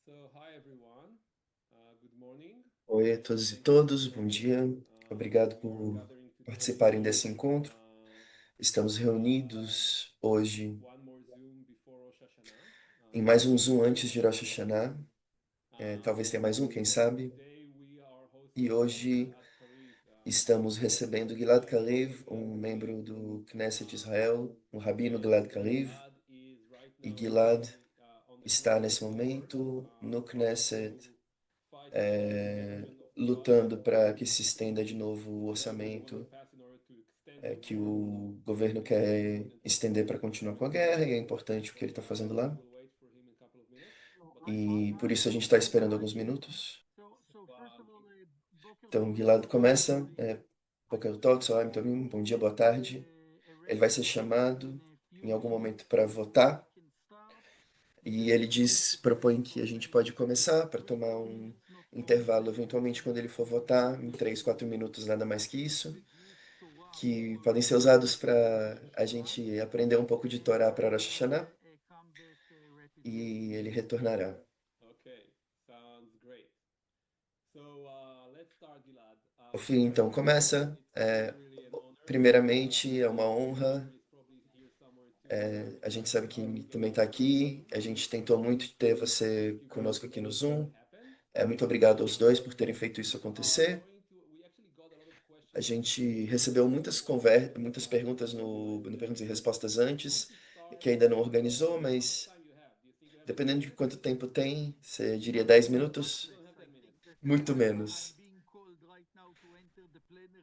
Hi everyone. Good morning. Oi a todos e Thank you todos, for bom dia. Obrigado for por gathering today. participarem desse encontro. Estamos reunidos hoje One more Zoom before Rosh Hashanah. em mais um Zoom antes de Rosh Hashanah. Talvez tenha mais um, quem sabe. Today we are E hosting hoje Gilad Kariv, estamos recebendo Gilad Kariv, um membro do Knesset Israel, o Rabino Gilad and Kariv. Gilad is right E now Gilad on the está Knesset nesse floor, momento no trying Knesset, to fight for the extension of the budget lutando para que se estenda de novo o that the government orçamento passed in order to extend the que war. o governo quer estender para continuar com a guerra, e é importante o que ele está fazendo lá. We'll wait for him in a couple of minutes. But E before por isso a gente we está esperando alguns minutos. um, Então, Gilad começa. Boker Tov, Tzoharim Tovim, bom dia, boa tarde. Ele vai ser chamado em algum momento para votar. E ele propõe que a gente pode começar para tomar um intervalo, eventualmente, quando ele for votar, em 3, 4 minutos, nada mais que isso, que podem ser usados para a gente aprender um pouco de Torá para Rosh Hashanah, e ele retornará. okay, sounds great. Let's start, Gilad. O fim, então, começa. It's really an honor. Primeiramente, é uma Our honra. Offer is probably here somewhere to A gente sabe que get também this está aqui. A happen. gente tentou muito ter você Thank you very conosco much aqui no for making it Zoom. happen. Muito obrigado aos dois por terem We feito isso are acontecer. going to. We actually got a lot of A questions gente recebeu before, muitas perguntas no Perguntas e Respostas I want antes, to start. que ainda não organizou, How much mas time you have? Do you think you have 10 dependendo de minutes? quanto tempo tem, você diria 10 minutos? You don't have 10 minutes. Muito menos.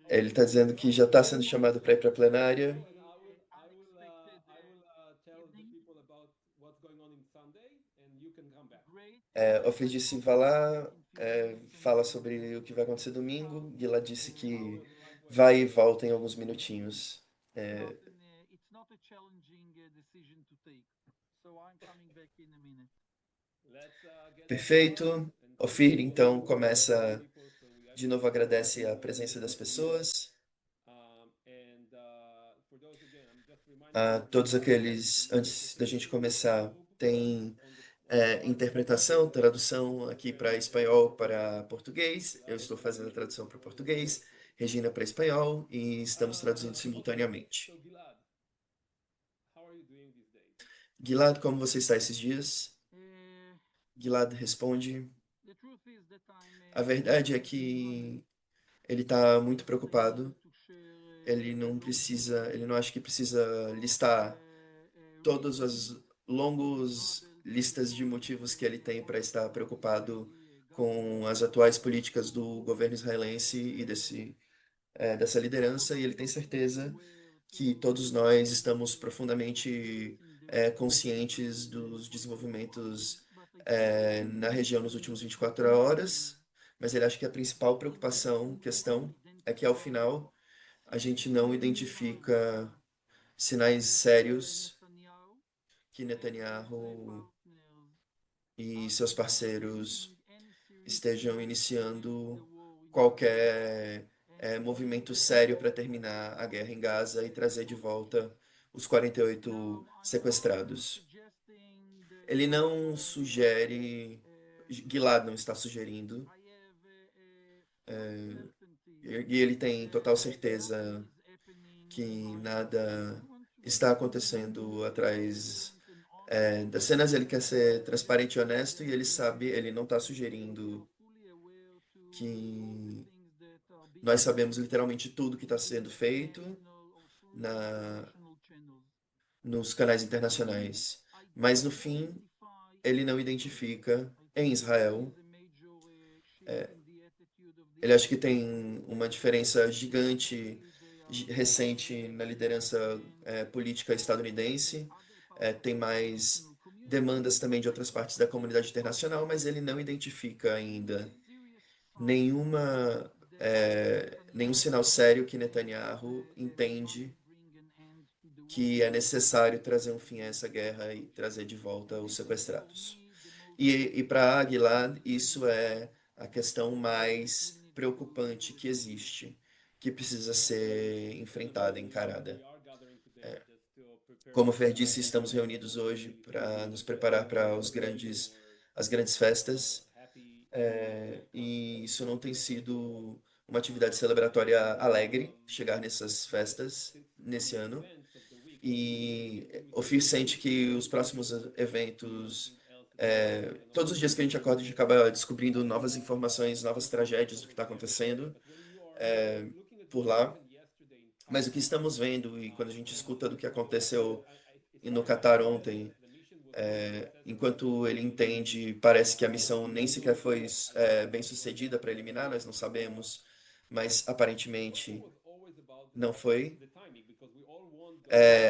Ele está dizendo que já está sendo chamado para ir para a plenária. Well, and I will tell the people about what's going on in Sunday, and you can come back. Offer disse, vá lá, fala sobre o que vai acontecer domingo. Gila disse que vai e volta em alguns minutinhos. É, Let's get started. Perfeito. And first of Ofir, all, então, thank you, começa people. So we de actually novo, have agradece a more presença das people here. pessoas. And for those again, I'm just reminding A everyone todos that aqueles, the antes da gente interpretation is começar, available tem on the platform. interpretação, tradução aqui There para is espanhol, para português. Eu Gilad in estou fazendo a English, tradução para Roy in português, Hebrew. Regina para espanhol e estamos traduzindo Okay, simultaneamente. so Gilad, how are you doing these days? Gilad, como você está esses dias? Gilad responde: a verdade é que ele está muito preocupado. Ele não acha que precisa listar todas as longos listas de motivos que ele tem para estar preocupado com as atuais políticas do governo israelense e dessa liderança, e ele tem certeza que todos nós estamos profundamente conscientes dos desenvolvimentos na região nos últimos 24 horas, mas ele acha que a principal questão, é que ao final a gente não identifica sinais sérios que Netanyahu e seus parceiros estejam iniciando qualquer movimento sério para terminar a guerra em Gaza e trazer de volta os 48 sequestrados. Ele não sugere, Gilad não está sugerindo, e ele tem total certeza que nada está acontecendo atrás das cenas. Ele quer ser transparente e honesto, e ele sabe, ele não está sugerindo que nós sabemos literalmente tudo que está sendo feito na, nos canais internacionais. Mas no fim, ele não identifica em Israel. Ele acha que tem uma diferença gigante, recente na liderança política estadunidense. Tem mais demandas também de outras partes da comunidade internacional, mas ele não identifica ainda nenhum sinal sério que Netanyahu entende que é necessário trazer um fim a essa guerra e trazer de volta os sequestrados. E para Aguilar, isso é a questão mais preocupante que existe, que precisa ser enfrentada, We encarada. are gathering today just to prepare Como for Fer disse, estamos reunidos the hoje big para nos event preparar para os in grandes our as grandes festas, e isso não tem sido uma atividade celebratória alegre, chegar nessas festas nesse ano. E o Ofir sente que os próximos eventos, todos os dias que a gente acorda, a gente acaba descobrindo novas informações, novas tragédias do que está acontecendo por lá. Mas o que estamos vendo e quando a gente escuta do que aconteceu no Catar ontem, enquanto ele entende, parece que a missão nem sequer foi bem sucedida para eliminar, nós não sabemos, mas aparentemente não foi.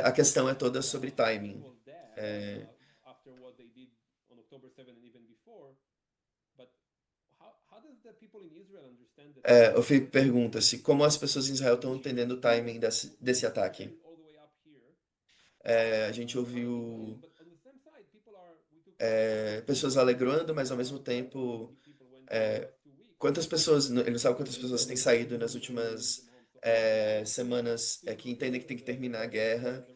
A questão é toda sobre timing. É, o Felipe pergunta-se como as pessoas em Israel estão entendendo o timing desse ataque. A gente ouviu pessoas alegrando, mas ao mesmo tempo, quantas pessoas, ele não sabe quantas pessoas têm saído nas últimas semanas que entendem que tem que terminar a guerra,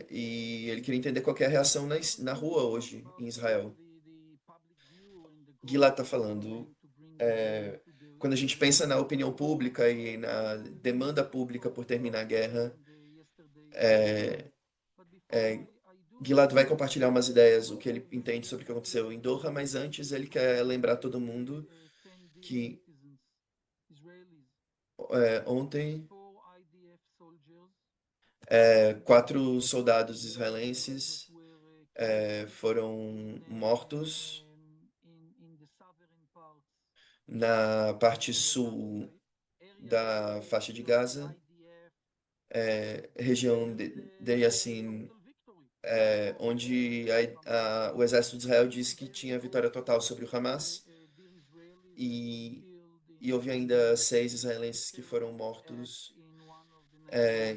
e ele queria entender qual que é a reação na rua hoje, em Israel. Gilad está falando, quando a gente pensa na opinião pública e na demanda pública por terminar a guerra, Gilad vai compartilhar umas ideias, o que ele entende sobre o que aconteceu em Doha, mas antes ele quer lembrar todo mundo que ontem 4 soldados israelenses foram mortos na parte sul da faixa de Gaza, região de Yassin, onde o exército de Israel disse que tinha vitória total sobre o Hamas, e, e houve ainda 6 israelenses que foram mortos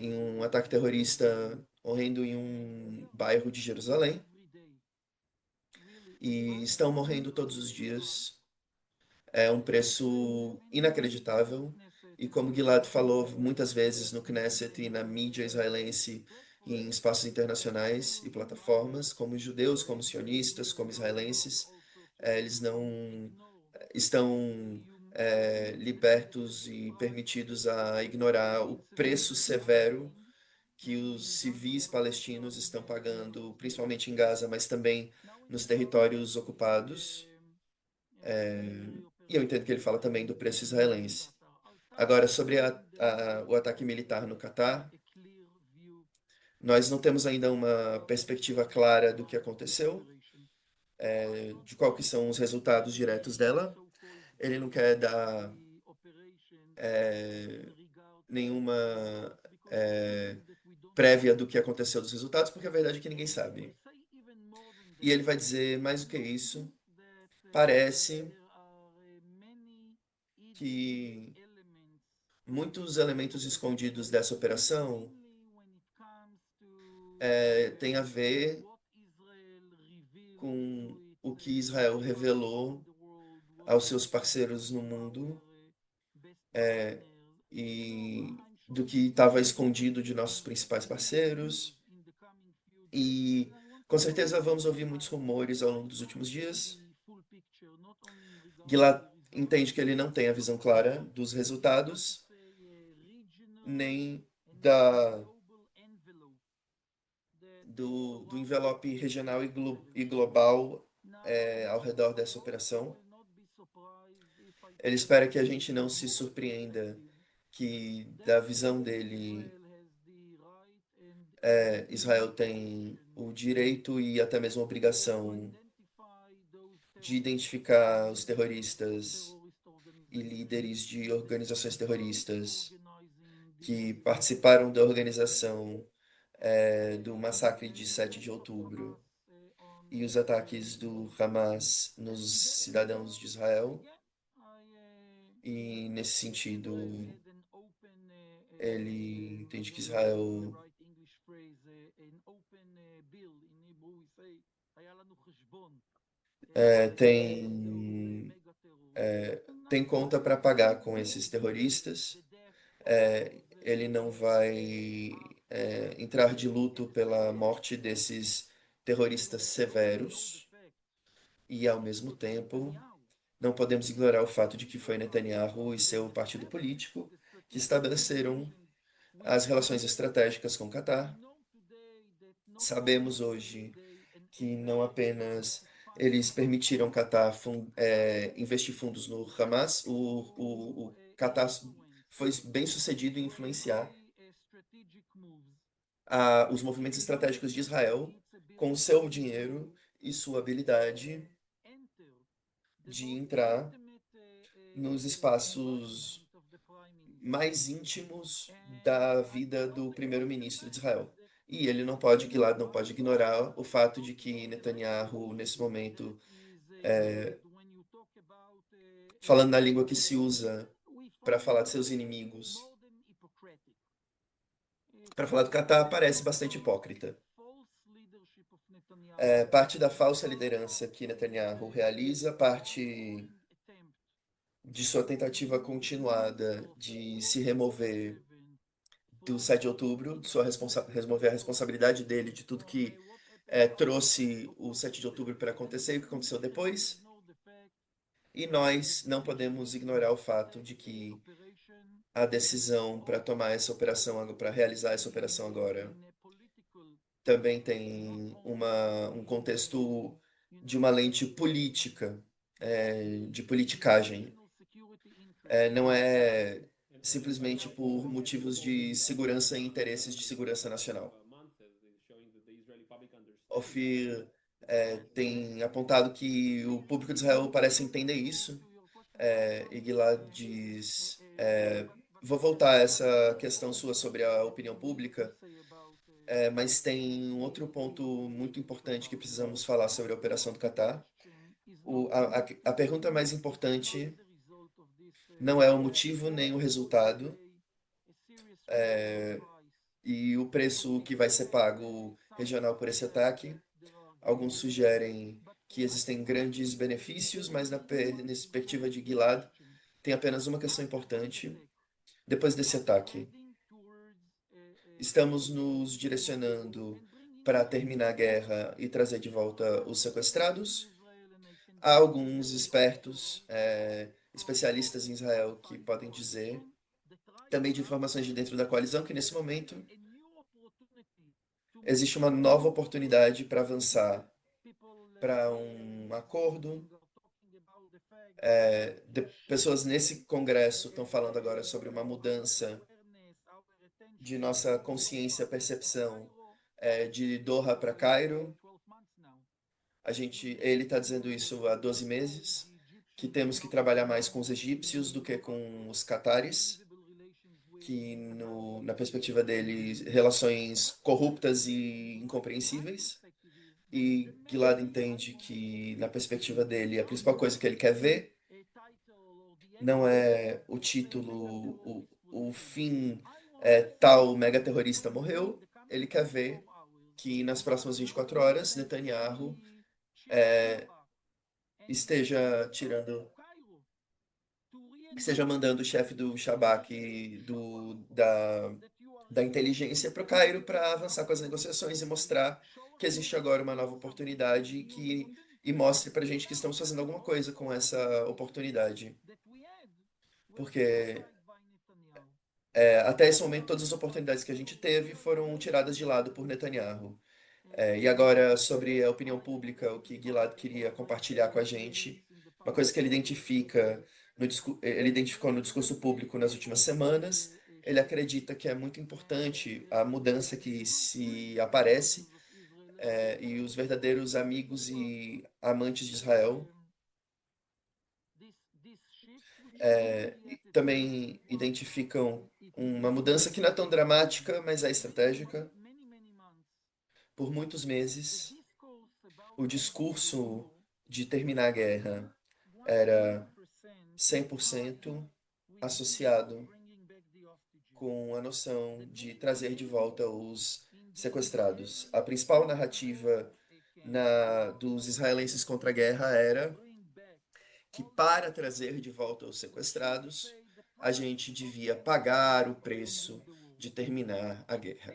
em um ataque terrorista horrendo em um bairro de Jerusalém, e estão morrendo todos os dias. É um preço inacreditável. E como Gilad falou muitas vezes no Knesset e na mídia israelense, em espaços internacionais e plataformas, como judeus, como sionistas, como israelenses, eles não estão libertos e permitidos a ignorar o preço severo que os civis palestinos estão pagando, principalmente em Gaza, mas também nos territórios ocupados. E eu entendo que ele fala também do preço israelense. Agora, sobre o ataque militar no Catar, nós não temos ainda uma perspectiva clara do que aconteceu, de qual que são os resultados diretos dela. Ele não quer dar nenhuma prévia do que aconteceu dos resultados, porque a verdade é que ninguém sabe. E ele vai dizer mais do que isso. Parece que muitos elementos escondidos dessa operação têm a ver com o que Israel revelou aos seus parceiros no mundo e do que estava escondido de nossos principais parceiros. E com certeza vamos ouvir muitos rumores ao longo dos últimos dias. Gilad entende que ele não tem a visão clara dos resultados, nem do envelope regional e global ao redor dessa operação. Ele espera que a gente não se surpreenda que, da visão dele, Israel tem o direito e até mesmo a obrigação de identificar os terroristas e líderes de organizações terroristas que participaram da organização do massacre de 7 de outubro e os ataques do Hamas nos cidadãos de Israel. E nesse sentido, ele entende que Israel tem tem conta para pagar com esses terroristas. Ele não vai entrar de luto pela morte desses terroristas severos, E, ao mesmo tempo, não podemos ignorar o fato de que foi Netanyahu e seu partido político que estabeleceram as relações estratégicas com o Catar. Sabemos hoje que não apenas eles permitiram Catar investir fundos no Hamas, o Catar foi bem sucedido em influenciar os movimentos estratégicos de Israel com o seu dinheiro e sua habilidade de entrar nos espaços mais íntimos da vida do primeiro-ministro de Israel. E ele não pode, Gilad não pode ignorar o fato de que Netanyahu, nesse momento, falando na língua que se usa para falar de seus inimigos, para falar do Catar, parece bastante hipócrita. Parte da falsa liderança que Netanyahu realiza, parte de sua tentativa continuada de se remover do 7 de outubro, de remover a responsabilidade dele de tudo que trouxe o 7 de outubro para acontecer e o que aconteceu depois. E nós não podemos ignorar o fato de que a decisão para tomar essa operação, para realizar essa operação agora, também tem um contexto de uma lente política, de politicagem. Não é simplesmente por motivos de segurança e interesses de segurança nacional. Ofir tem apontado que o público de Israel parece entender isso, e Gilad diz: vou voltar a essa questão sua sobre a opinião pública, mas tem um outro ponto muito importante que precisamos falar sobre a Operação do Catar. A pergunta mais importante não é o motivo nem o resultado, e o preço que vai ser pago regional por esse ataque. Alguns sugerem que existem grandes benefícios, mas na perspectiva de Gilad, tem apenas uma questão importante. Depois desse ataque, estamos nos direcionando para terminar a guerra e trazer de volta os sequestrados. Há alguns espertos, especialistas em Israel, que podem dizer, também de informações de dentro da coalizão, que nesse momento existe uma nova oportunidade para avançar para um acordo. Pessoas nesse congresso estão falando agora sobre uma mudança de nossa consciência, percepção, de Doha para Cairo. Ele está dizendo isso há 12 meses, que temos que trabalhar mais com os egípcios do que com os catares, que na perspectiva dele, relações corruptas e incompreensíveis. E Gilad entende que, na perspectiva dele, a principal coisa que ele quer ver não é o título, o fim, tal mega terrorista morreu. Ele quer ver que nas próximas 24 horas Netanyahu esteja tirando, esteja mandando o chefe do Shabak e da inteligência para o Cairo para avançar com as negociações e mostrar que existe agora uma nova oportunidade e mostre para a gente que estamos fazendo alguma coisa com essa oportunidade. Porque até esse momento todas as oportunidades que a gente teve foram tiradas de lado por Netanyahu. E agora, sobre a opinião pública, o que Gilad queria compartilhar com a gente, uma coisa que ele identifica ele identificou no discurso público nas últimas semanas, ele acredita que é muito importante a mudança que se aparece, e os verdadeiros amigos e amantes de Israel também identificam uma mudança que não é tão dramática, mas é estratégica. Por muitos meses, o discurso de terminar a guerra era 100% associado com a noção de trazer de volta os sequestrados. A principal narrativa dos israelenses contra a guerra era que, para trazer de volta os sequestrados, a gente devia pagar o preço de terminar a guerra.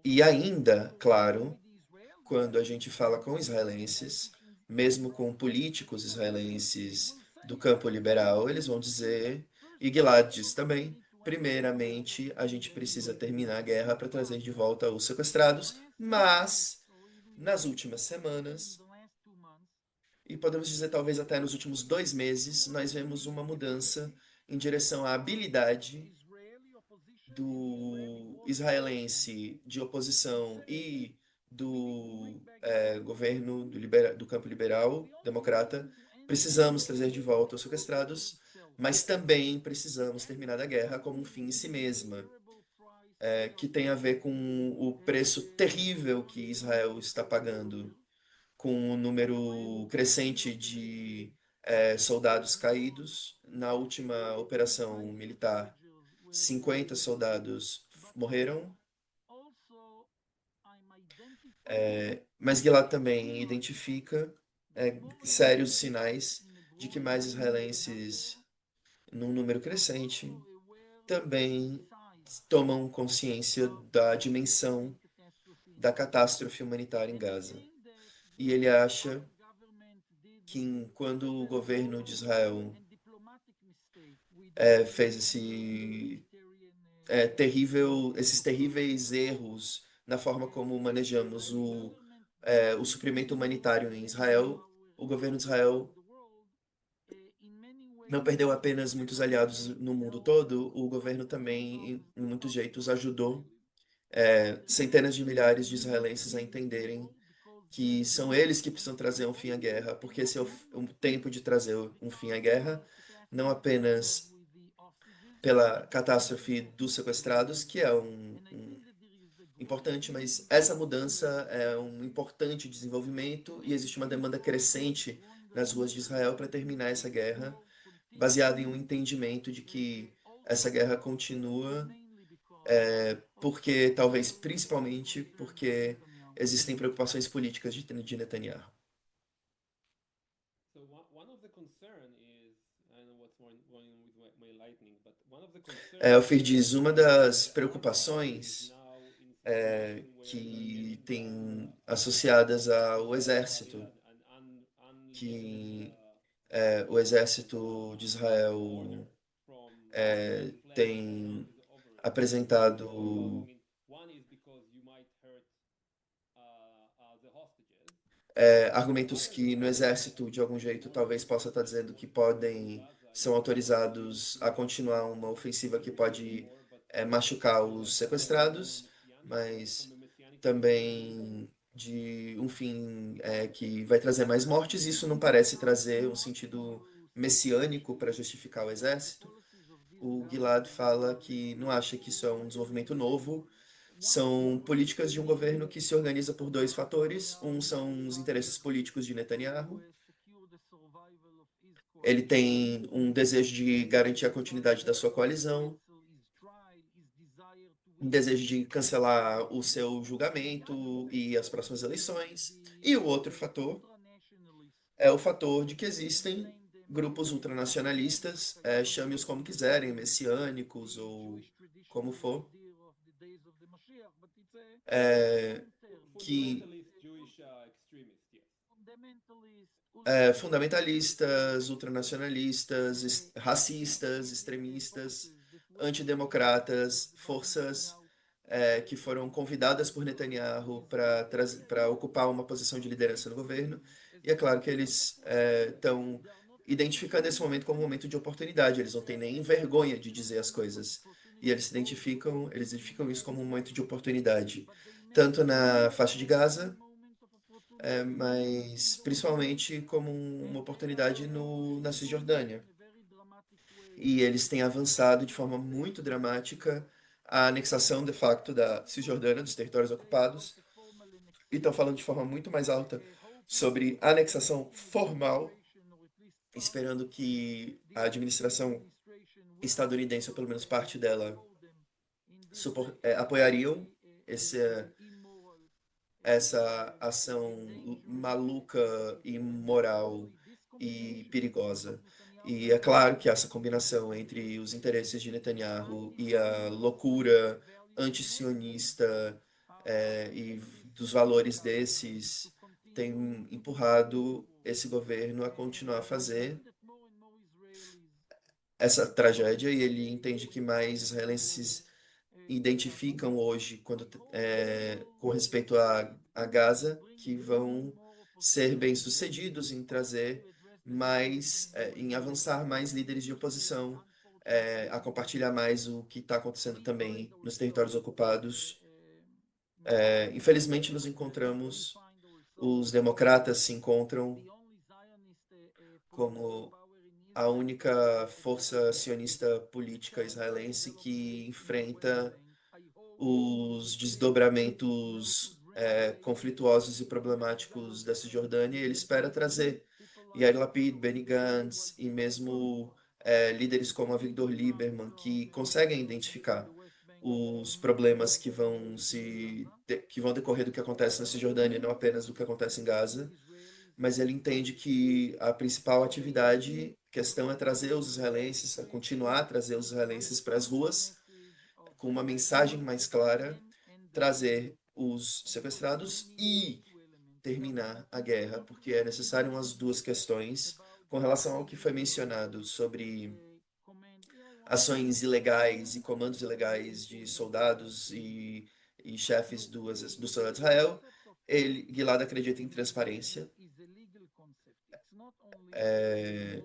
E ainda, claro, quando a gente fala com israelenses, mesmo com políticos israelenses do campo liberal, eles vão dizer, e Gilad diz também, primeiramente a gente precisa terminar a guerra para trazer de volta os sequestrados, mas nas últimas semanas, e podemos dizer talvez até nos últimos 2 meses, nós vemos uma mudança em direção à habilidade do israelense de oposição e do governo do campo liberal, democrata. Precisamos trazer de volta os sequestrados, mas também precisamos terminar a guerra como um fim em si mesma, que tem a ver com o preço terrível que Israel está pagando, com o número crescente de soldados caídos. Na última operação militar, 50 soldados morreram, mas Gilad também identifica sérios sinais de que mais israelenses, num número crescente, também tomam consciência da dimensão da catástrofe humanitária em Gaza. E ele acha que quando o governo de Israel fez esses terríveis erros na forma como manejamos o suprimento humanitário em Israel, o governo de Israel não perdeu apenas muitos aliados no mundo todo, o governo também, em muitos jeitos, ajudou centenas de milhares de israelenses a entenderem que são eles que precisam trazer um fim à guerra, porque esse é o tempo de trazer um fim à guerra, não apenas pela catástrofe dos sequestrados, que é um importante, mas essa mudança é um importante desenvolvimento e existe uma demanda crescente nas ruas de Israel para terminar essa guerra, baseado em um entendimento de que essa guerra continua, porque talvez principalmente porque existem preocupações políticas de Netanyahu. So one of the concern is, I don't know what's going on with my lightning, but one of the O concern Fir is diz, uma that das the army is preocupações now in a situation where they're que getting tem associadas ao exército, unleashed que o exército de order Israel from different flanks tem around over. I apresentado mean, one is because you might hurt the hostages, but argumentos other que no side, exército, de algum they jeito, want to talvez possa estar keep dizendo que what's going on in podem, Gaza são autorizados a into continuar uma ofensiva que military pode war, but machucar more os like from a sequestrados, messianic mas perspective. também de um fim que vai trazer mais mortes. Isso não parece trazer um sentido messiânico para justificar o exército. O Gilad fala que não acha que isso é um desenvolvimento novo. São políticas de um governo que se organiza por dois fatores. Um são os interesses políticos de Netanyahu. Ele tem um desejo de garantir a continuidade da sua coalizão, um desejo de cancelar o seu julgamento e as próximas eleições. E o outro fator é o fator de que existem grupos ultranacionalistas, chame-os como quiserem, messiânicos ou como for, é, que Fundamentalist Jewish extremists, yes. fundamentalistas, ultranacionalistas, racistas, extremistas, antidemocratas, forças que foram convidadas por Netanyahu para ocupar uma posição de liderança no governo. E é claro que eles estão identificando esse momento como um momento de oportunidade. Eles não têm nem vergonha de dizer as coisas. E eles identificam isso como um momento de oportunidade, tanto na faixa de Gaza, mas principalmente como uma oportunidade na Cisjordânia. E eles têm avançado de forma muito dramática a anexação de facto da Cisjordânia, dos territórios ocupados, e estão falando de forma muito mais alta sobre anexação formal, esperando que a administração estadunidense, ou pelo menos parte dela, apoiariam esse, essa ação maluca, imoral e perigosa. E é claro que essa combinação entre os interesses de Netanyahu e a loucura antisionista e dos valores desses tem empurrado esse governo a continuar a fazer essa tragédia e ele entende que mais israelenses identificam hoje com respeito a Gaza que vão ser bem-sucedidos em trazer mais, em avançar mais líderes de oposição, a compartilhar mais o que está acontecendo também nos territórios ocupados. Infelizmente, nos encontramos, os democratas se encontram como a única força sionista política israelense que enfrenta os desdobramentos conflituosos e problemáticos da Cisjordânia, e ele espera trazer Yair Lapid, Benny Gantz e mesmo líderes como Avigdor Lieberman, que conseguem identificar os problemas que vão decorrer do que acontece na Cisjordânia, não apenas do que acontece em Gaza, mas ele entende que a principal questão é trazer os israelenses, continuar a trazer os israelenses para as ruas, com uma mensagem mais clara, trazer os sequestrados e terminar a guerra, porque é necessário as duas questões. Com relação ao que foi mencionado sobre ações ilegais e comandos ilegais de soldados e chefes do Estado de Israel, Gilad acredita em transparência. É,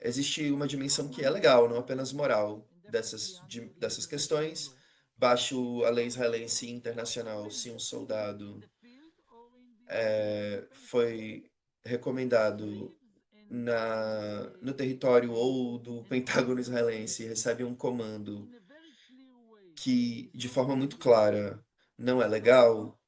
existe uma dimensão que é legal, não apenas moral, dessas questões. Baixo a lei israelense e internacional, se um soldado foi recomendado no território ou do Pentágono israelense, recebe um comando que, de forma muito clara, não é legal,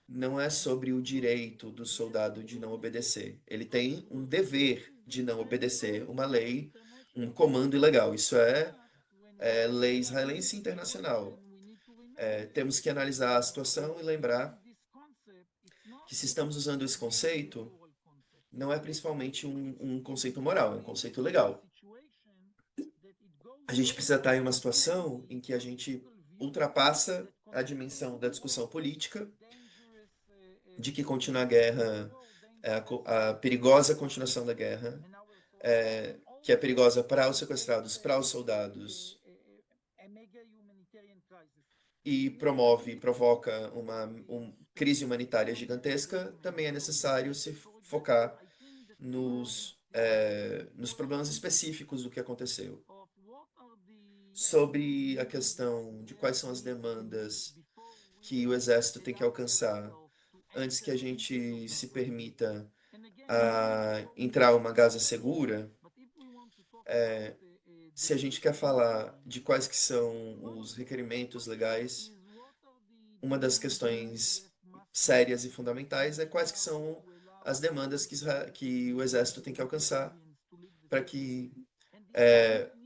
não é sobre o direito do soldado de não obedecer. Ele tem um dever de não obedecer uma lei, um comando ilegal. Isso é lei israelense e internacional. Temos que analisar a situação e lembrar que se estamos usando esse conceito, não é principalmente um conceito moral, é um conceito legal. A gente precisa estar em uma situação em que a gente ultrapassa a dimensão da discussão política, de que continuar a guerra, a perigosa continuação da guerra, que é perigosa para os sequestrados, para os soldados, e provoca uma crise humanitária gigantesca, também é necessário se focar nos problemas específicos do que aconteceu. Sobre a questão de quais são as demandas que o exército tem que alcançar antes que a gente se permita entrar uma Gaza segura, se a gente quer falar de quais que são os requerimentos legais, uma das questões sérias e fundamentais é quais que são as demandas que o exército tem que alcançar para que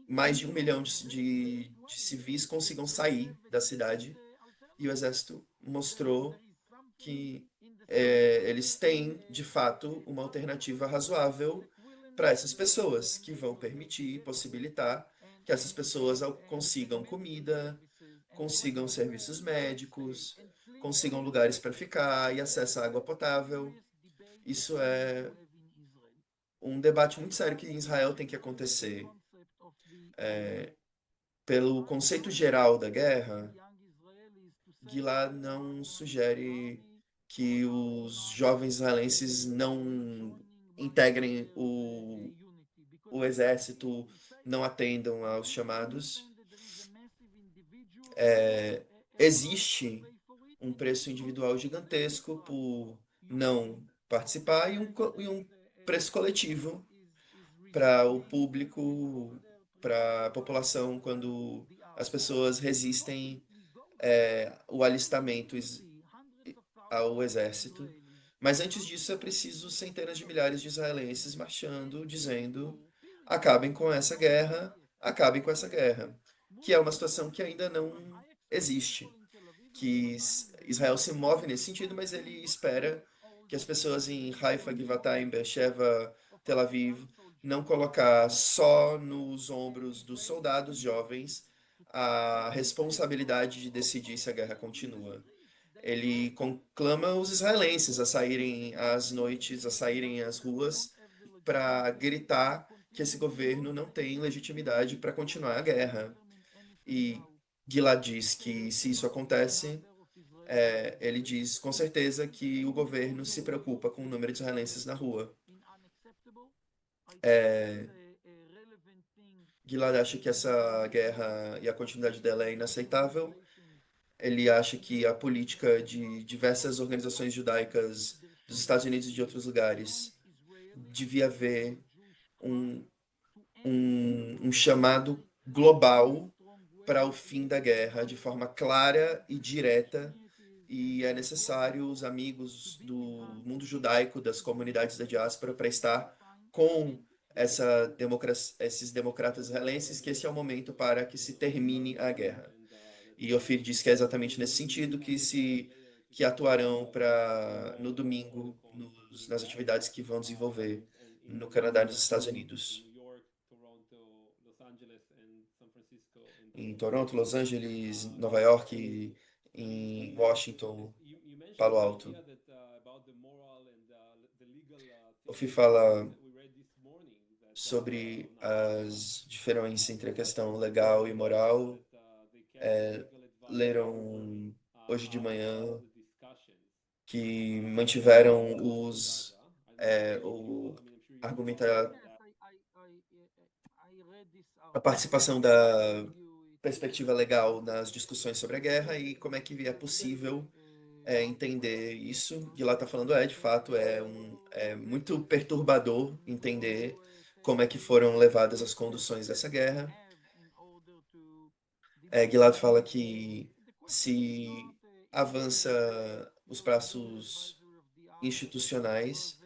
mais de 1 milhão de civis consigam sair da cidade. E o exército mostrou que eles têm, de fato, uma alternativa razoável para essas pessoas, que vão permitir, possibilitar que essas pessoas consigam comida, consigam serviços médicos, consigam lugares para ficar e acesso à água potável. Isso é um debate muito sério que em Israel tem que acontecer. Pelo conceito geral da guerra, Gilad não sugere que os jovens israelenses não integrem o exército, não atendam aos chamados. Existe um preço individual gigantesco por não participar e um preço coletivo para o público, para a população, quando as pessoas resistem o alistamento ao exército. Mas antes disso é preciso centenas de milhares de israelenses marchando, dizendo: acabem com essa guerra, acabem com essa guerra. Que é uma situação que ainda não existe. Que Israel se move nesse sentido, mas ele espera que as pessoas em Haifa, Givatayim, Beersheva, Tel Aviv, não colocar só nos ombros dos soldados jovens a responsabilidade de decidir se a guerra continua. ele conclama os israelenses a saírem às noites, a saírem às ruas para gritar que esse governo não tem legitimidade para continuar a guerra. E Gilad diz que se isso acontece, ele diz com certeza que o governo se preocupa com o número de israelenses na rua. É, Gilad acha que essa guerra e a continuidade dela é inaceitável. Ele acha que a política de diversas organizações judaicas dos Estados Unidos e de outros lugares devia haver um, um chamado global para o fim da guerra de forma clara e direta. E é necessário os amigos do mundo judaico, das comunidades da diáspora, para estar com esses democratas israelenses, que esse é o momento para que se termine a guerra. E Ofir diz que é exatamente nesse sentido que atuarão no domingo nas atividades que vão desenvolver no Canadá e nos Estados Unidos. Em Toronto, Los Angeles, Nova York, em Washington, Palo Alto. Ofir fala sobre as diferenças entre a questão legal e moral. Leram hoje de manhã que mantiveram o argumentar a participação da perspectiva legal nas discussões sobre a guerra e como é que é possível entender isso. De lá está falando, de fato, é muito perturbador entender como é que foram levadas as conduções dessa guerra. Gilad fala que se avança os braços institucionais,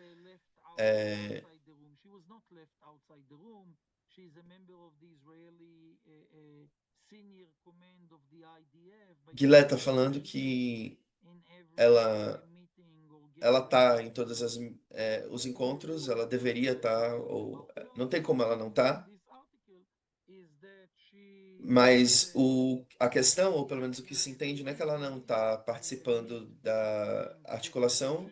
Gilad está falando que ela ela tá em todas os encontros, ela deveria estar, ou não tem como ela não estar, mas a questão, ou pelo menos o que se entende, não é que ela não está participando da articulação,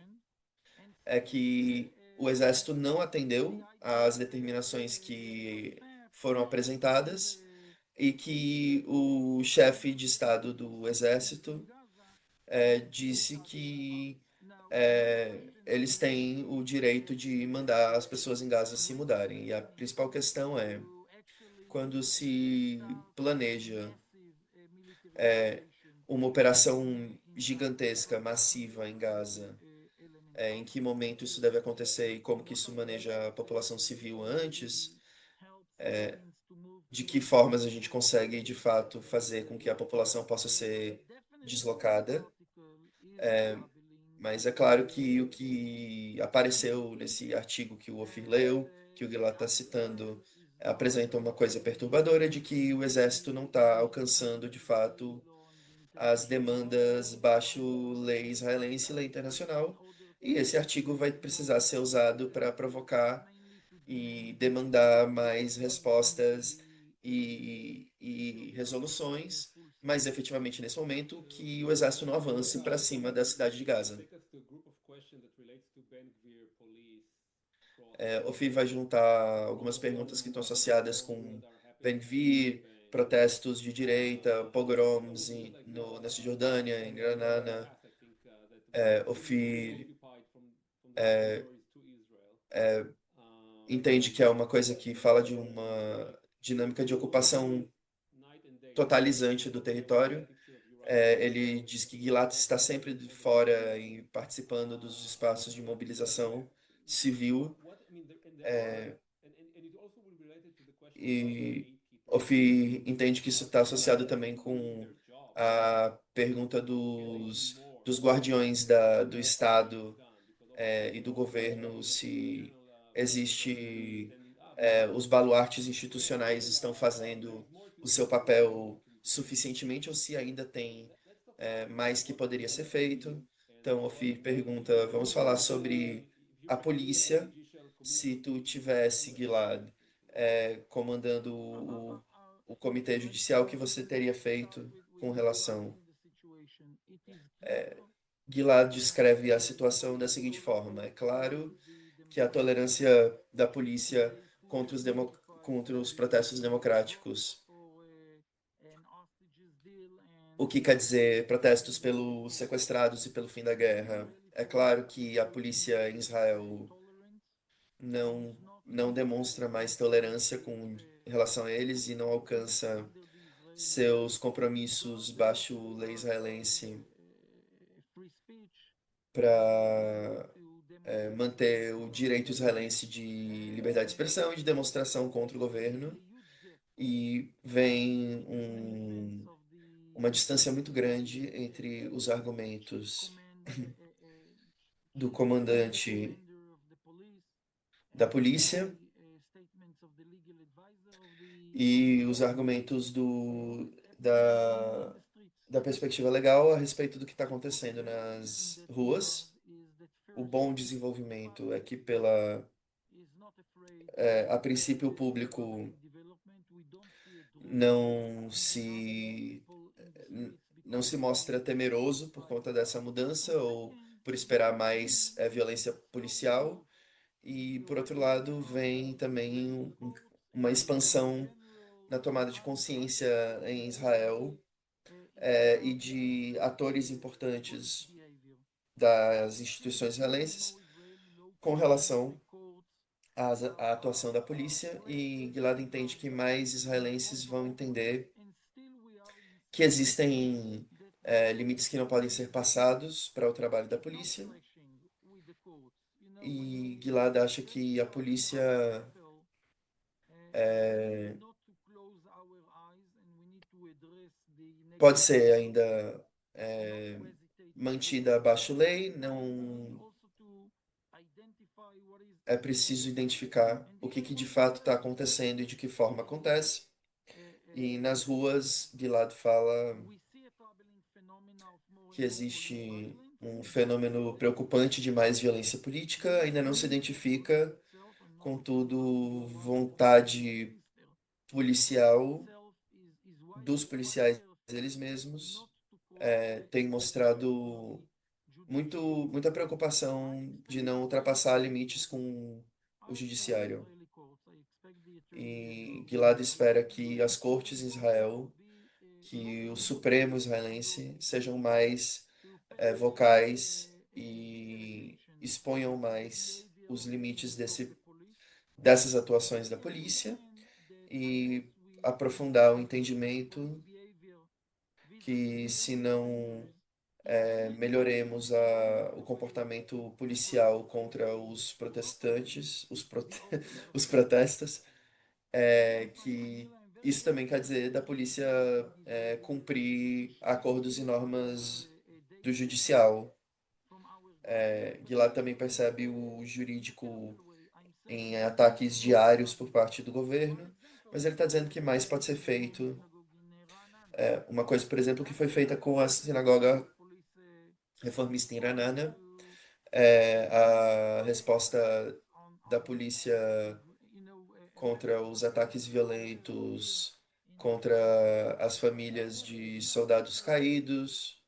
é que o exército não atendeu às determinações que foram apresentadas e que o chefe de estado do exército disse que eles têm o direito de mandar as pessoas em Gaza se mudarem. E a principal questão é, quando se planeja uma operação gigantesca, massiva em Gaza, em que momento isso deve acontecer e como que isso maneja a população civil antes, de que formas a gente consegue, de fato, fazer com que a população possa ser deslocada. Mas é claro que o que apareceu nesse artigo que o Ofir leu, que o Gilad está citando, apresenta uma coisa perturbadora de que o exército não está alcançando, de fato, as demandas baixo lei israelense e lei internacional. E esse artigo vai precisar ser usado para provocar e demandar mais respostas e resoluções, mas efetivamente nesse momento que o exército não avance para cima da cidade de Gaza. O FI vai juntar algumas perguntas que estão associadas com Ben Gvir, protestos de direita, pogroms na Cisjordânia, em Granada. O FI entende que é uma coisa que fala de uma dinâmica de ocupação totalizante do território. Ele diz que Gilad está sempre de fora e participando dos espaços de mobilização civil. E Ofi entende que isso está associado também com a pergunta dos guardiões do Estado e do governo, se existe, os baluartes institucionais estão fazendo o seu papel suficientemente ou se ainda tem mais que poderia ser feito. Então, Ofir pergunta, vamos falar sobre a polícia. Se tu tivesse, Gilad, comandando o comitê judicial, o que você teria feito com relação Gilad descreve a situação da seguinte forma: é claro que a tolerância da polícia contra os protestos democráticos, o que quer dizer protestos pelos sequestrados e pelo fim da guerra. É claro que a polícia em Israel não, não demonstra mais tolerância com relação a eles e não alcança seus compromissos baixo lei israelense para manter o direito israelense de liberdade de expressão e de demonstração contra o governo. E vem uma distância muito grande entre os argumentos do comandante da polícia e os argumentos da perspectiva legal a respeito do que está acontecendo nas ruas. O bom desenvolvimento é que, a princípio, o público não se, não se mostra temeroso por conta dessa mudança ou por esperar mais violência policial. E, por outro lado, vem também uma expansão na tomada de consciência em Israel e de atores importantes das instituições israelenses com relação à atuação da polícia. E Gilad entende que mais israelenses vão entender que existem limites que não podem ser passados para o trabalho da polícia. E Gilad acha que a polícia pode ser ainda é, mantida abaixo lei, não é preciso identificar o que de fato está acontecendo e de que forma acontece. E nas ruas, Gilad fala que existe um fenômeno preocupante de mais violência política, ainda não se identifica, contudo, vontade policial dos policiais eles mesmos tem mostrado muita preocupação de não ultrapassar limites com o judiciário. E Gilad espera que as cortes em Israel, que o Supremo israelense sejam mais vocais e exponham mais os limites dessas atuações da polícia e aprofundar o entendimento que se não melhoremos o comportamento policial contra os protestantes, os protestas, que isso também quer dizer da polícia cumprir acordos e normas do judicial. Gilad também percebe o jurídico em ataques diários por parte do governo, mas ele está dizendo que mais pode ser feito. Uma coisa, por exemplo, que foi feita com a sinagoga reformista em Ranana, a resposta da polícia contra os ataques violentos contra as famílias de soldados caídos,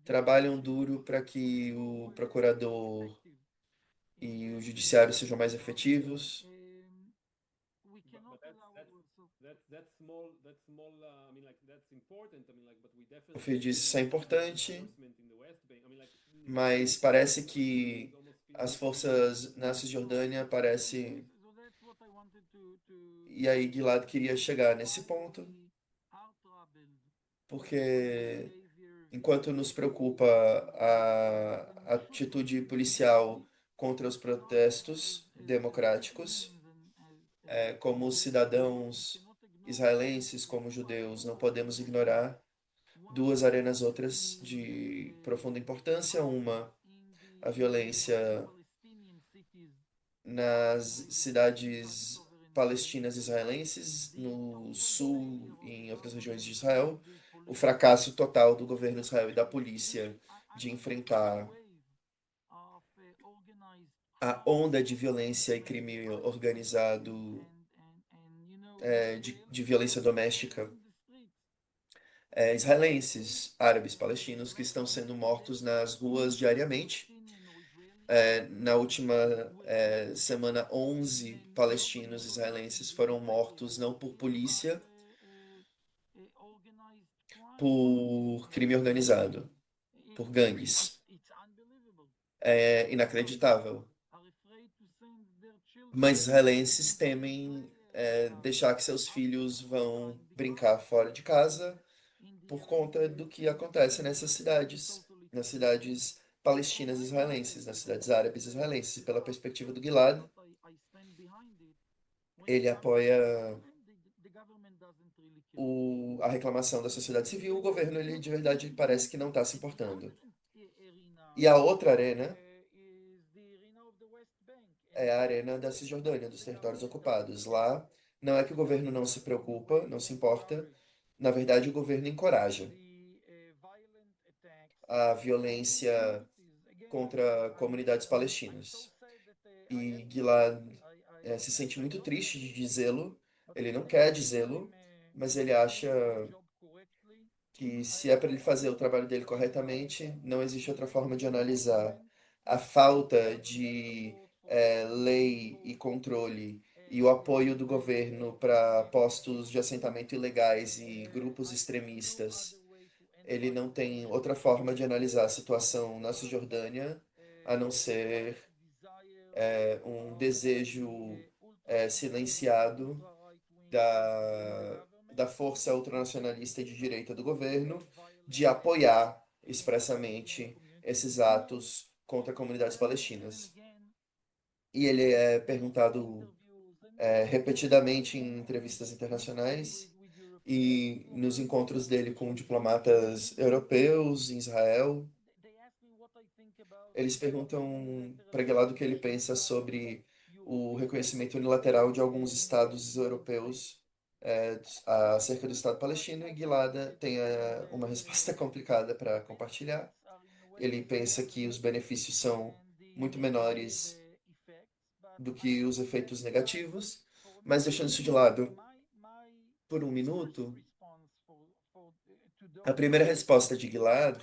trabalham duro para que o procurador e o judiciário sejam mais efetivos. That's small. That's small. I mean, like that's important. I mean, like, but we O definitely Fio diz see isso é importante, enforcement in the West Bank. I mean, like mas West Bank parece is que almost as 50% forças na Cisjordânia parece. E to aí Gilad queria chegar nesse ponto, porque enquanto nos preocupa a atitude policial contra os protestos democráticos, como cidadãos israelenses, como judeus, não podemos ignorar duas arenas outras de profunda importância. Uma, a violência nas cidades palestinas israelenses, no sul e em outras regiões de Israel, o fracasso total do governo de Israel e da polícia de enfrentar a onda de violência e crime organizado, de violência doméstica israelenses, árabes, palestinos que estão sendo mortos nas ruas diariamente. Na última semana, 11 palestinos israelenses foram mortos não por polícia, por crime organizado, por gangues. É inacreditável. Mas israelenses temem deixar que seus filhos vão brincar fora de casa por conta do que acontece nas cidades palestinas israelenses, nas cidades árabes israelenses. E pela perspectiva do Gilad, ele apoia a reclamação da sociedade civil, o governo, ele de verdade parece que não está se importando. E a outra arena é a arena da Cisjordânia, dos territórios ocupados. Lá, não é que o governo não se preocupa, não se importa, na verdade, o governo encoraja a violência contra comunidades palestinas. E Gilad se sente muito triste de dizê-lo, ele não quer dizê-lo, mas ele acha que se é para ele fazer o trabalho dele corretamente, não existe outra forma de analisar a falta de lei e controle e o apoio do governo para postos de assentamento ilegais e grupos extremistas. Ele não tem outra forma de analisar a situação na Cisjordânia a não ser um desejo silenciado da força ultranacionalista e de direita do governo de apoiar expressamente esses atos contra comunidades palestinas. E ele é perguntado repetidamente em entrevistas internacionais e nos encontros dele com diplomatas europeus em Israel. Eles perguntam para Gilad o que ele pensa sobre o reconhecimento unilateral de alguns estados europeus acerca do Estado palestino, e Gilad tem uma resposta complicada para compartilhar. Ele pensa que os benefícios são muito menores do que os efeitos negativos, mas deixando isso de lado por um minuto, a primeira resposta de Gilad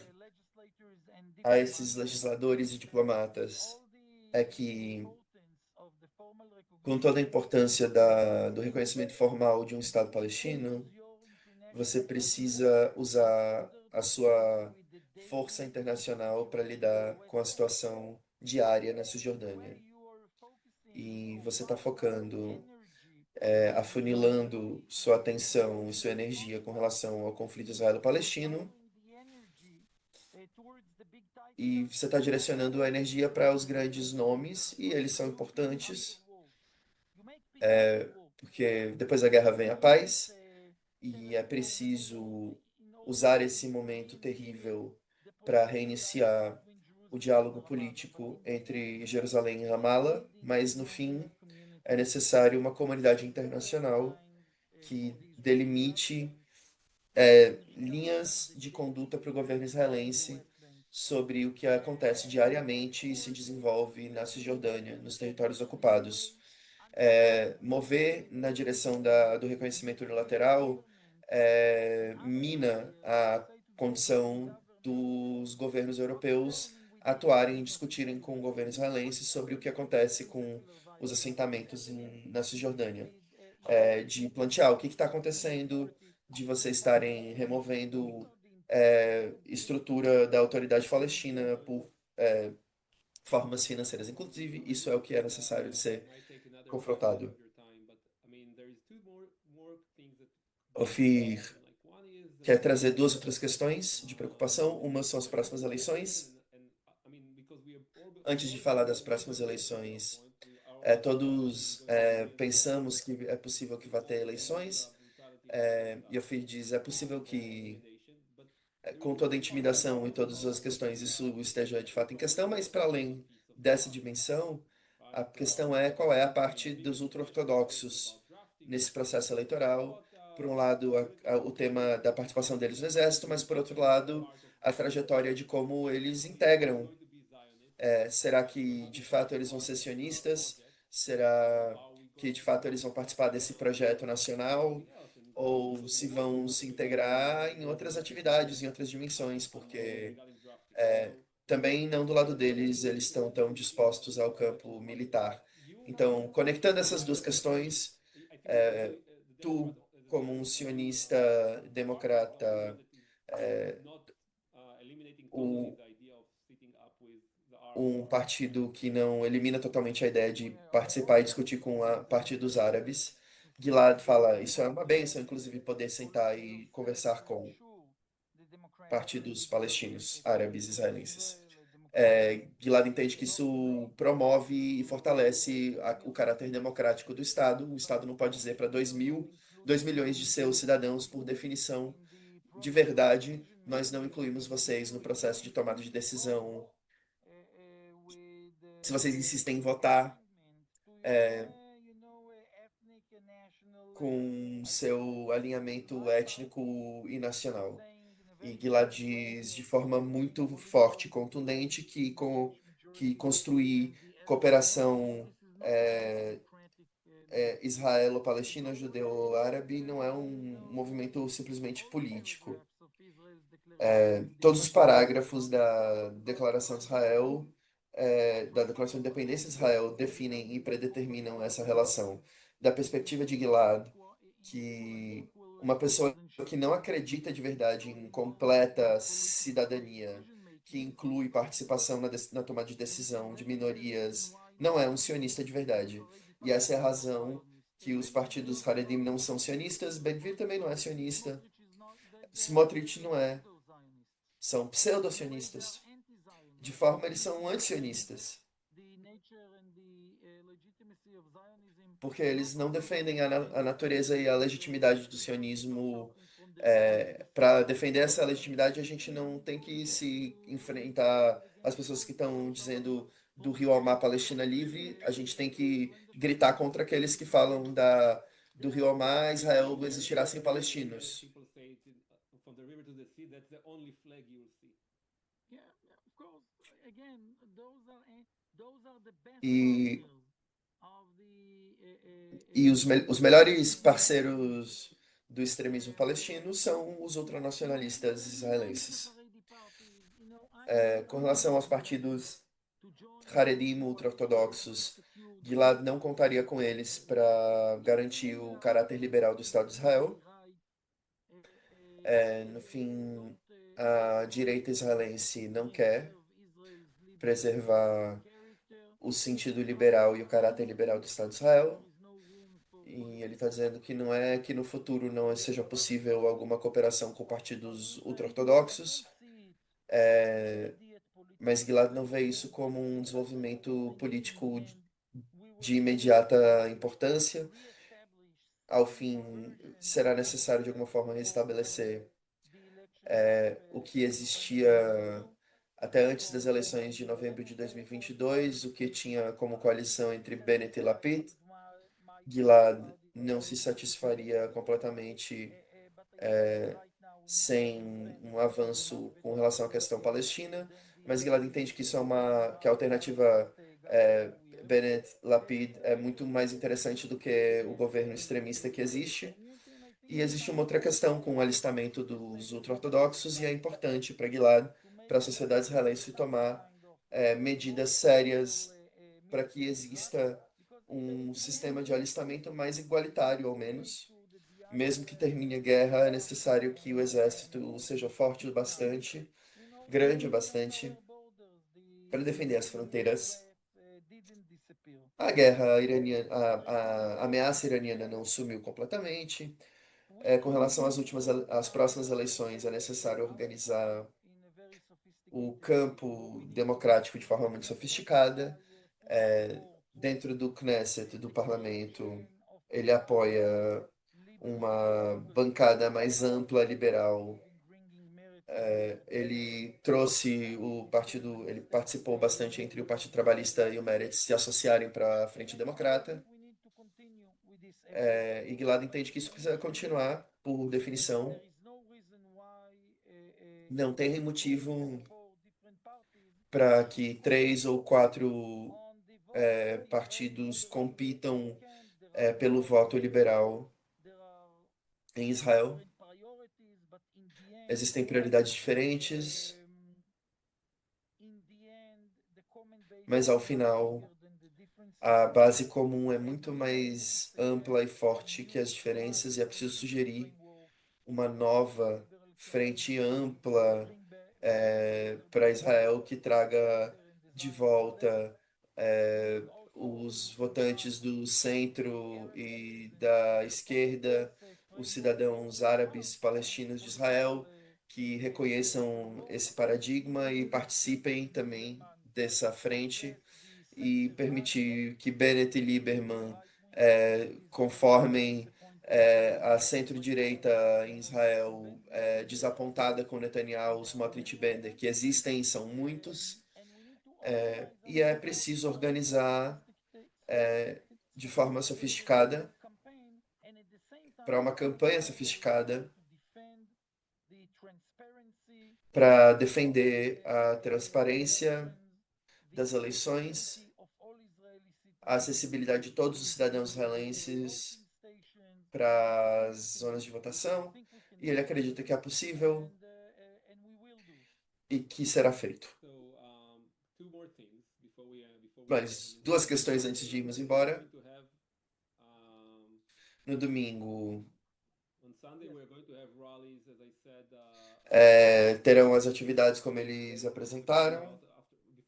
a esses legisladores e diplomatas é que, com toda a importância do reconhecimento formal de um Estado palestino, você precisa usar a sua força internacional para lidar com a situação diária na Cisjordânia. E você está focando, afunilando sua atenção e sua energia com relação ao conflito israelo-palestino, e você está direcionando a energia para os grandes nomes, e eles são importantes, porque depois da guerra vem a paz, e é preciso usar esse momento terrível para reiniciar o diálogo político entre Jerusalém e Ramala, mas no fim é necessário uma comunidade internacional que delimite linhas de conduta para o governo israelense sobre o que acontece diariamente e se desenvolve na Cisjordânia, nos territórios ocupados. Mover na direção do reconhecimento unilateral mina a condição dos governos europeus atuarem e discutirem com o governo israelense sobre o que acontece com os assentamentos na Cisjordânia. De plantear o que está acontecendo, de vocês estarem removendo estrutura da autoridade palestina por formas financeiras. Inclusive, isso é o que é necessário de ser confrontado. Ofir quer trazer duas outras questões de preocupação. Uma são as próximas eleições. Antes de falar das próximas eleições, todos pensamos que é possível que vá ter eleições. E Ofir diz, é possível que, com toda a intimidação e todas as questões, isso esteja de fato em questão, mas para além dessa dimensão, a questão é qual é a parte dos ultra-ortodoxos nesse processo eleitoral. Por um lado, o tema da participação deles no exército, mas por outro lado, a trajetória de como eles integram. Será que de fato eles vão ser sionistas? Será que de fato eles vão participar desse projeto nacional? ou se vão se integrar em outras atividades, em outras dimensões, porque regarding drafting. é, também não do lado deles eles estão tão dispostos ao campo militar. You might Então, conectando essas duas remember, questões, I think that é, the tu, Democrat, the como um Zionist sionista part of Israel democrata, that is é, not eliminating totally o, the idea of sitting up with the Arabs. um partido que não elimina totalmente a ideia de participar e discutir com a partidos árabes, Gilad fala, isso é uma bênção, inclusive, poder sentar e conversar com partidos palestinos, árabes, israelenses. Gilad entende que isso promove e fortalece o caráter democrático do Estado. O Estado não pode dizer para 2 milhões de seus cidadãos, por definição, de verdade, nós não incluímos vocês no processo de tomada de decisão. Se vocês insistem em votar com seu alinhamento étnico e nacional. E Gilad diz de forma muito forte e contundente que construir cooperação israelo-palestina, judeu-árabe, não é um movimento simplesmente político. Todos os parágrafos da Declaração de Israel, da Declaração de Independência de Israel, definem e predeterminam essa relação. Da perspectiva de Gilad, que uma pessoa que não acredita de verdade em completa cidadania, que inclui participação na tomada de decisão de minorias, não é um sionista de verdade. E essa é a razão que os partidos Haredim não são sionistas, Ben-Gvir também não é sionista, Smotrich não é, são pseudo-sionistas. De forma, eles são anti-sionistas, porque eles não defendem a natureza e a legitimidade do sionismo. Para defender essa legitimidade, a gente não tem que se enfrentar as pessoas que estão dizendo do Rio ao Mar Palestina livre, a gente tem que gritar contra aqueles que falam do Rio ao Mar, Israel existirá sem palestinos. People say from the river to the sea, that's the only flag you will see. E, os melhores parceiros do extremismo palestino são os ultranacionalistas israelenses. Com relação aos partidos Haredim ultra-ortodoxos, Gilad não contaria com eles para garantir o caráter liberal do Estado de Israel. No fim, a direita israelense não quer preservar o sentido liberal e o caráter liberal do Estado de Israel. E ele está dizendo que não é que no futuro não seja possível alguma cooperação com partidos ultra-ortodoxos, mas Gilad não vê isso como um desenvolvimento político de imediata importância. Ao fim, será necessário de alguma forma restabelecer o que existia até antes das eleições de novembro de 2022, o que tinha como coalição entre Bennett e Lapid. Gilad não se satisfaria completamente sem um avanço com relação à questão palestina, mas Gilad entende que isso que a alternativa é, Bennett-Lapid é muito mais interessante do que o governo extremista que existe. E existe uma outra questão com o alistamento dos ultra-ortodoxos, e é importante para Gilad, para a sociedade israelense, tomar medidas sérias para que exista um sistema de alistamento mais igualitário, ao menos. Mesmo que termine a guerra, é necessário que o exército seja forte o bastante, grande o bastante, para defender as fronteiras. A guerra iraniana, a ameaça iraniana não sumiu completamente. Com relação às próximas eleições, é necessário organizar o campo democrático de forma muito sofisticada. Dentro do Knesset, do parlamento, ele apoia uma bancada mais ampla liberal. Ele trouxe ele participou bastante entre o Partido Trabalhista e o Meretz se associarem para a Frente Democrata. E Gilad entende que isso precisa continuar, por definição. Não tem motivo para que 3 ou 4 partidos compitam pelo voto liberal em Israel. Existem prioridades diferentes, mas ao final a base comum é muito mais ampla e forte que as diferenças, e é preciso sugerir uma nova frente ampla para Israel que traga de volta é, os votantes do centro e da esquerda, os cidadãos árabes palestinos de Israel, que reconheçam esse paradigma e participem também dessa frente e permitir que Bennett e Lieberman conformem a centro-direita em Israel desapontada com Netanyahu, Smotrich e Bender, que existem, são muitos, e é preciso organizar de forma sofisticada, para uma campanha sofisticada, para defender a transparência das eleições, a acessibilidade de todos os cidadãos israelenses para as zonas de votação, e ele acredita que é possível e que será feito. So, two more things before we end. Mas duas questões antes de irmos embora. Going to have um, No domingo, on Sunday we're going to have rallies, as I said, terão as atividades como eles apresentaram.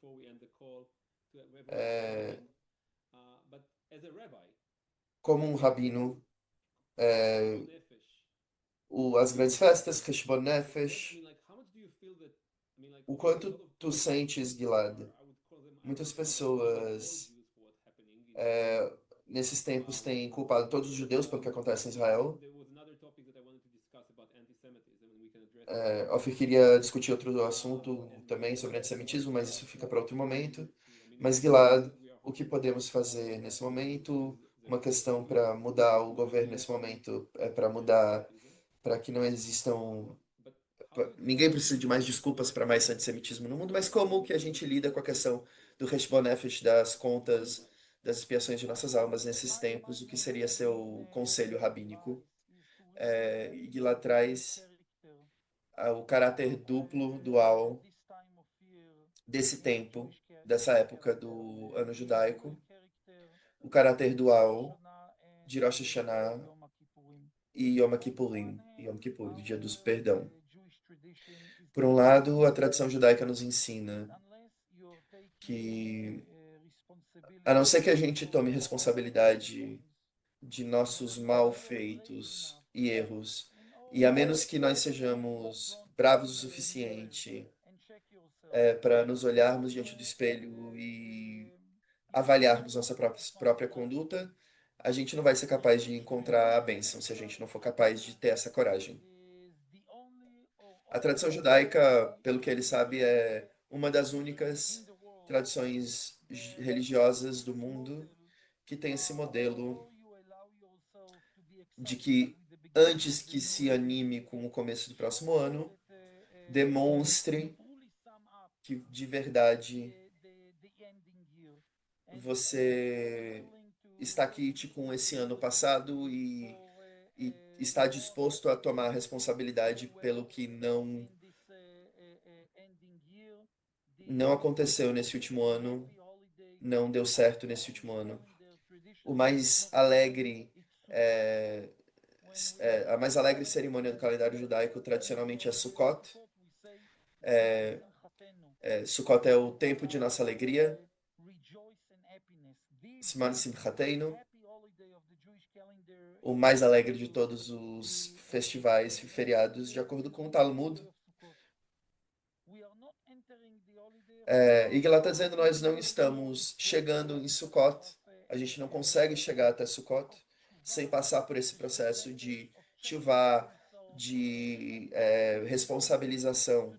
before we end the call to have É, but as a rabbi, como um rabino, nefesh, as grandes festas, Heshbon Nefesh, like how much do you feel that like o a quanto lot of tu Jews sentes, Gilad? I would call them Muitas all pessoas Jews for what's happening in Israel. nesses tempos têm culpado todos os judeus pelo que acontece em Israel. There was another topic that I wanted to discuss about anti-Semitism, and we can address it. Offer queria discutir outro assunto também sobre antissemitismo, mas isso fica para outro momento. Mas, Gilad, o que podemos fazer nesse momento? Uma questão para mudar o governo nesse momento é para mudar, para que não existam. Ninguém precisa de mais desculpas para mais antissemitismo no mundo, mas como que a gente lida com a questão do Heshbon Nefesh, das contas, das expiações de nossas almas nesses tempos? O que seria seu conselho rabínico? E lá traz o caráter duplo, dual desse tempo, dessa época do ano judaico, o caráter dual de Rosh Hashanah e Yom Kippurim, Yom Kippur, do Dia dos Perdão. Por um lado, a tradição judaica nos ensina que, a não ser que a gente tome responsabilidade de nossos malfeitos e erros, e a menos que nós sejamos bravos o suficiente para nos olharmos diante do espelho e avaliarmos nossa própria conduta, a gente não vai ser capaz de encontrar a bênção se a gente não for capaz de ter essa coragem. A tradição judaica, pelo que ele sabe, é uma das únicas tradições religiosas do mundo que tem esse modelo de que antes que se anime com o começo do próximo ano, demonstre que de verdade você está quite com esse ano passado e está disposto a tomar responsabilidade pelo que não aconteceu nesse último ano, não deu certo nesse último ano. O mais alegre, a mais alegre cerimônia do calendário judaico tradicionalmente é Sukkot. Sukkot é o tempo de nossa alegria, Siman Simchateinu, o mais alegre de todos os festivais e feriados, de acordo com o Talmud. Igla está dizendo, nós não estamos chegando em Sukkot, a gente não consegue chegar até Sukkot sem passar por esse processo de tshuvá, de responsabilização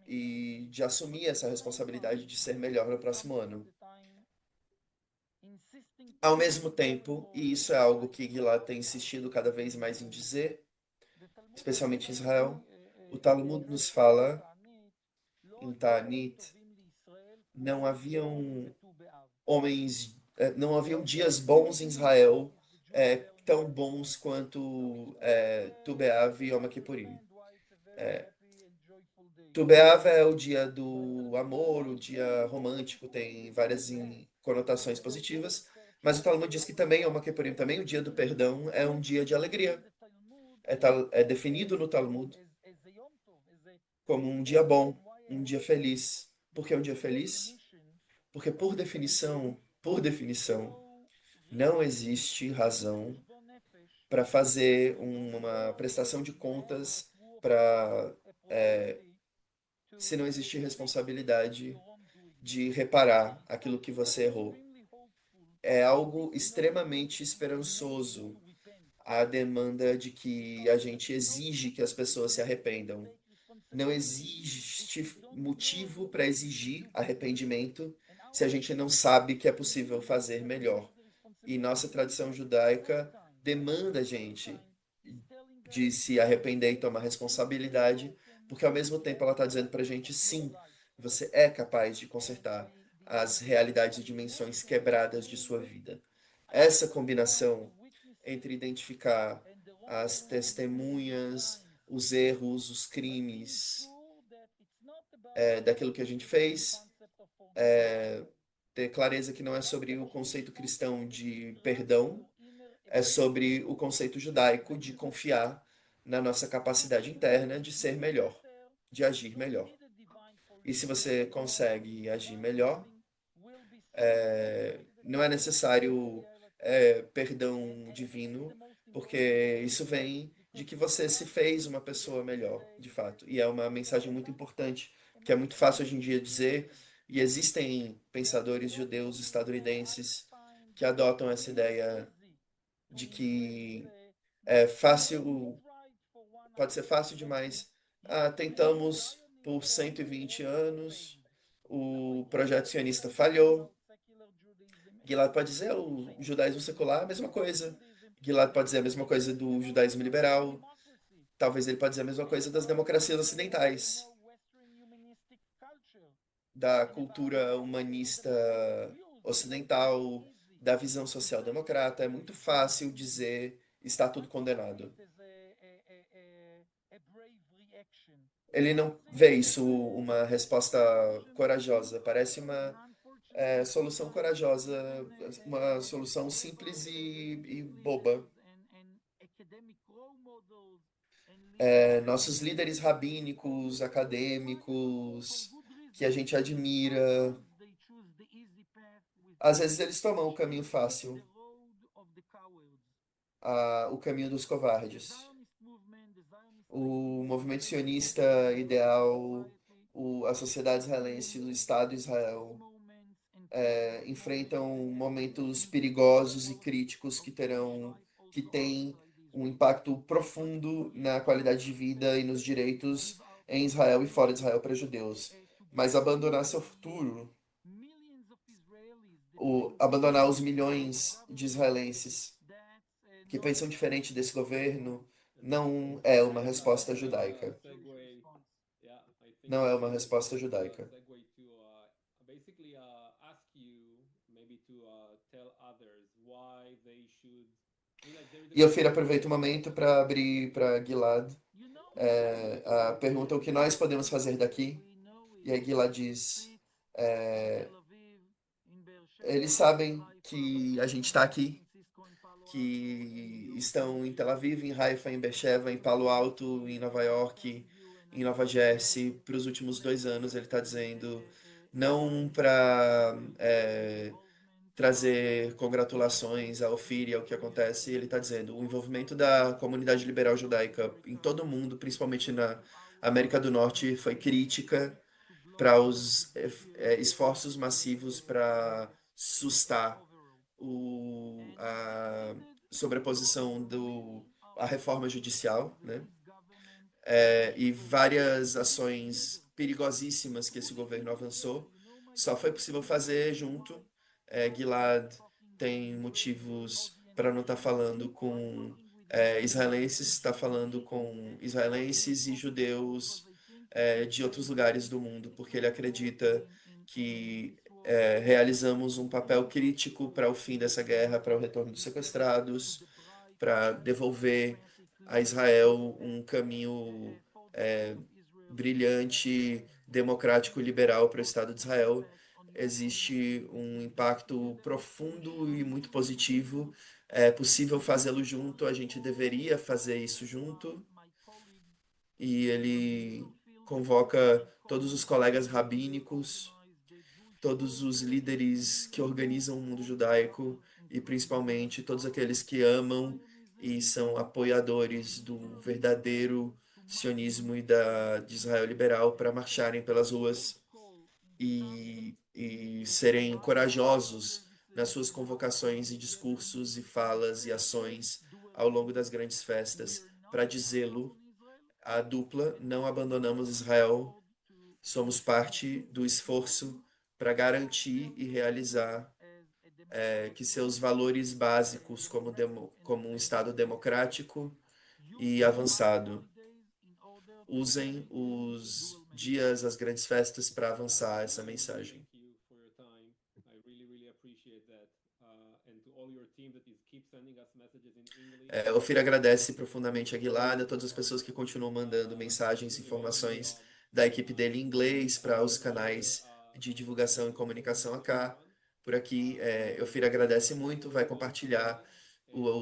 e de assumir essa responsabilidade de ser melhor no próximo ano. Ao mesmo tempo, e isso é algo que Gilad tem insistido cada vez mais em dizer, especialmente em Israel, o Talmud nos fala, em Ta'anit, não haviam dias bons em Israel tão bons quanto Tu B'Av e Yom Kippurim. É, Tu B'Av é o dia do amor, o dia romântico, tem várias conotações positivas, mas o Talmud diz que também Yom Kippurim, também o dia do perdão, é um dia de alegria. É definido no Talmud como um dia bom, um dia feliz. Por que um dia feliz? Porque por definição, não existe razão para fazer uma prestação de contas para se não existir responsabilidade de reparar aquilo que você errou. É algo extremamente esperançoso a demanda de que a gente exige que as pessoas se arrependam. Não existe motivo para exigir arrependimento se a gente não sabe que é possível fazer melhor. E nossa tradição judaica demanda a gente de se arrepender e tomar responsabilidade, porque ao mesmo tempo ela está dizendo para a gente, sim, você é capaz de consertar as realidades e dimensões quebradas de sua vida. Essa combinação entre identificar as testemunhas, os erros, os crimes, daquilo que a gente fez, ter clareza que não é sobre o conceito cristão de perdão, é sobre o conceito judaico de confiar na nossa capacidade interna de ser melhor, de agir melhor. E se você consegue agir melhor, não é necessário perdão divino, porque isso vem de que você se fez uma pessoa melhor, de fato. E é uma mensagem muito importante, que é muito fácil hoje em dia dizer, e existem pensadores judeus estadunidenses que adotam essa ideia de que é fácil, pode ser fácil demais. Ah, tentamos por 120 anos, o projeto sionista falhou. Gilad pode dizer o judaísmo secular é a mesma coisa. Gilad pode dizer a mesma coisa do judaísmo liberal. Talvez ele pode dizer a mesma coisa das democracias ocidentais, da cultura humanista ocidental, da visão social-democrata. É muito fácil dizer está tudo condenado. Ele não vê isso uma resposta corajosa. Parece uma solução corajosa, uma solução simples e boba. Nossos líderes rabínicos, acadêmicos, que a gente admira, às vezes eles tomam o caminho fácil, o caminho dos covardes. O movimento sionista ideal, a sociedade israelense, o Estado de Israel, enfrentam momentos perigosos e críticos que têm um impacto profundo na qualidade de vida e nos direitos em Israel e fora de Israel para judeus. Mas abandonar seu futuro, abandonar os milhões de israelenses que pensam diferente desse governo, não é uma resposta judaica. Segue. Yeah, I think Não é it's uma a resposta good judaica. segue to basically ask you maybe to tell others why they should. I mean, like there is a E eu, good Fira, example aproveito o in the momento para abrir para Gilad a pergunta o que nós podemos fazer daqui. E aí Gilad diz, é, eles sabem que a gente está aqui, que estão em Tel Aviv, em Haifa, em Beersheba, em Palo Alto, em Nova York, em Nova Jersey, para os últimos 2 anos, ele está dizendo, não para trazer congratulações ao Ofir e ao que acontece, ele está dizendo, o envolvimento da comunidade liberal judaica em todo o mundo, principalmente na América do Norte, foi crítica para os esforços massivos para sustar a sobreposição a reforma judicial, né? E várias ações perigosíssimas que esse governo avançou, só foi possível fazer junto. Gilad tem motivos para não estar falando com israelenses, está falando com israelenses e judeus de outros lugares do mundo, porque ele acredita que realizamos um papel crítico para o fim dessa guerra, para o retorno dos sequestrados, para devolver a Israel um caminho é, brilhante, democrático e liberal para o Estado de Israel. Existe um impacto profundo e muito positivo. É possível fazê-lo junto, a gente deveria fazer isso junto. E ele convoca todos os colegas rabínicos, todos os líderes que organizam o mundo judaico e principalmente todos aqueles que amam e são apoiadores do verdadeiro sionismo de Israel liberal para marcharem pelas ruas e serem corajosos nas suas convocações e discursos e falas e ações ao longo das grandes festas para dizê-lo a dupla não abandonamos Israel, somos parte do esforço para garantir e realizar que seus valores básicos como um Estado democrático e avançado usem os dias, as grandes festas para avançar essa mensagem. Thank you for your time. I really, really appreciate that. And to all your team that is keep sending us messages in English. Ofir agradece profundamente a Gilad, a todas as pessoas que continuam mandando mensagens, Doing a very good informações job. da equipe dele em inglês para os Share canais de divulgação e the news comunicação with acá. everyone. Por aqui, Ofir And agradece muito, vai hopefully, compartilhar Gilad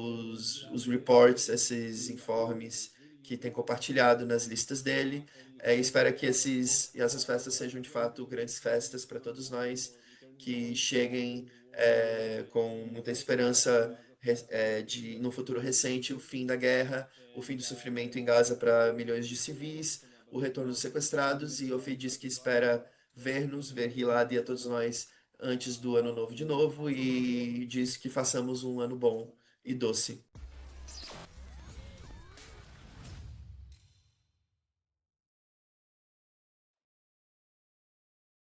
os will reports, will esses is informes really que tem looking forward compartilhado nas listas dele. only E for espera que essas festas sejam de fato grandes festas para todos nós, que cheguem com muita esperança de, no futuro recente, o fim da guerra, o fim do sofrimento em Gaza para milhões de civis, o retorno dos sequestrados, e Ofi diz que espera ver-nos, ver Gilad e a todos nós antes do ano novo de novo, e diz que façamos um ano bom e doce.